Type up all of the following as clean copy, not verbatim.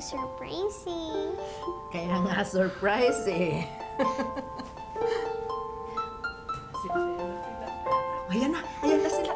surprising. Kaya nga surprise eh. Ayan na sila.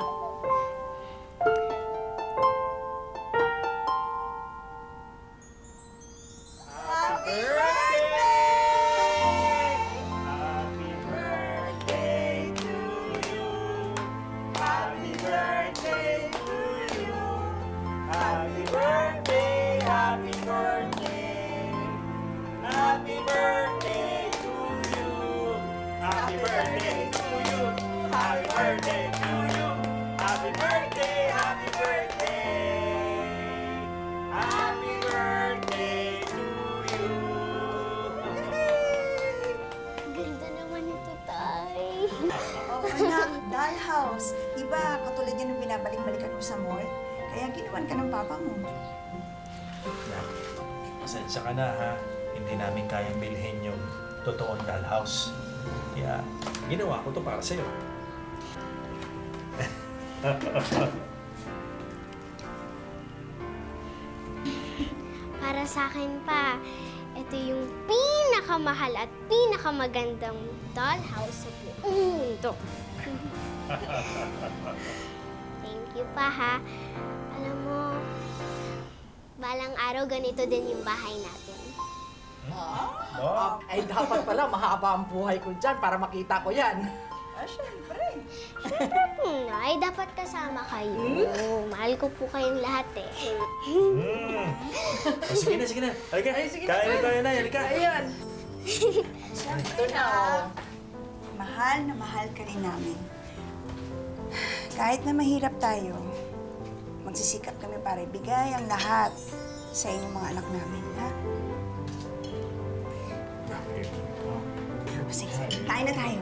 Ganda naman ito, Tay. Oo anak, dollhouse. Diba katulad yan ng binabalik-balikan mo sa mall? Kaya ginawan ka ng papa mo. Nak, pasensya ka na ha. Hindi namin kayang bilhin yung totoong dollhouse. Kaya ginawa ko to para sa'yo. Para sa akin pa, ito yung pinakamahal at pinakamagandang dollhouse sa buong mundo. Thank you pa, ha. Alam mo, balang araw ganito din yung bahay natin. Oh, Ay dapat pala mahaba ang buhay ko dyan para makita ko yan. Syempre. Ay, dapat kasama kayo. Mahal ko po kayong lahat eh. Oh, sige na. Halika. Kain na tayo na. Halika. Ayan. Syempre na. Mahal na mahal ka rin namin. Kahit na mahirap tayo, magsisikap kami para ibigay ang lahat sa inyong mga anak namin, ha? Sige, kain na tayo.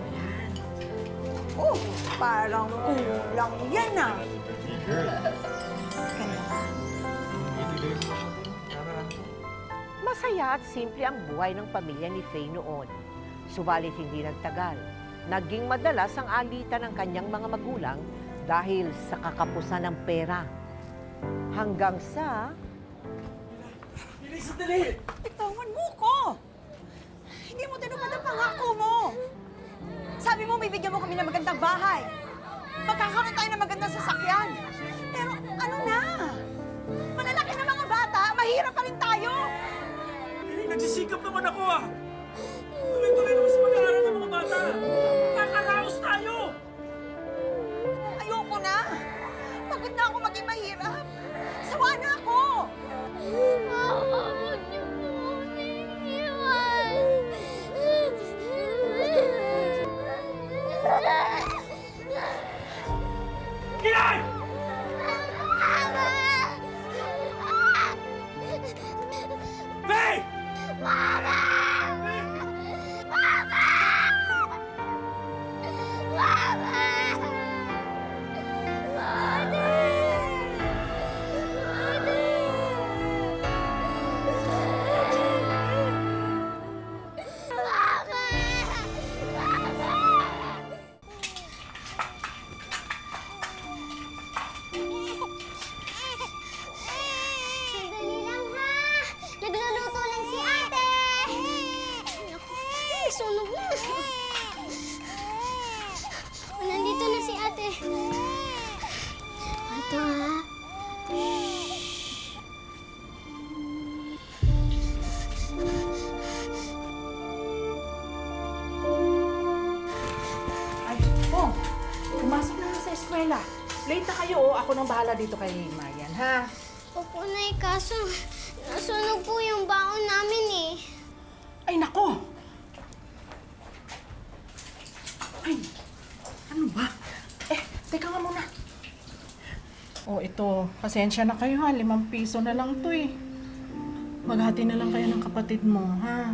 Oh, parang kulang yan ah. Ganun. Masaya at simple ang buhay ng pamilya ni Faye noon. Subalit hindi nagtagal. Naging madalas ang alitan ng kanyang mga magulang dahil sa kakapusan ng pera. Hanggang sa... Bitawan mo ko! Hindi mo tinupad ang pangako mo! Sabi mo, bibigyan mo kami ng magandang bahay. Magkakaroon tayo ng magandang sasakyan. Pero ano na? Malalaki na mga bata, mahirap pa rin tayo. Nagsisikap naman ako ah. Tuloy-tuloy naman sa pag-aaral ng mga bata. Kakaraos tayo. Ayoko na. Pagod na ako maging mahirap. Sawa na ako. Mama, huwag niyo po kami iwan. Kilay! Mama! Faye! Mama! Mama! Mama! Sandali lang ha! Nagluluto lang si ate! Naku, sunog na! Nandito na si ate. Ito ha. Ay, oh, pumasok na sa eskwela. Late na kayo, oh. Ako nang bahala dito kay Marian, ha? Opo, Nay, kaso nasunog po yung baon namin eh. Ay, nako! Ay, ano ba? Teka nga muna. Oh, ito. Pasensya na kayo, ha? 5 piso na lang to, eh. Maghati na lang kayo ng kapatid mo, ha?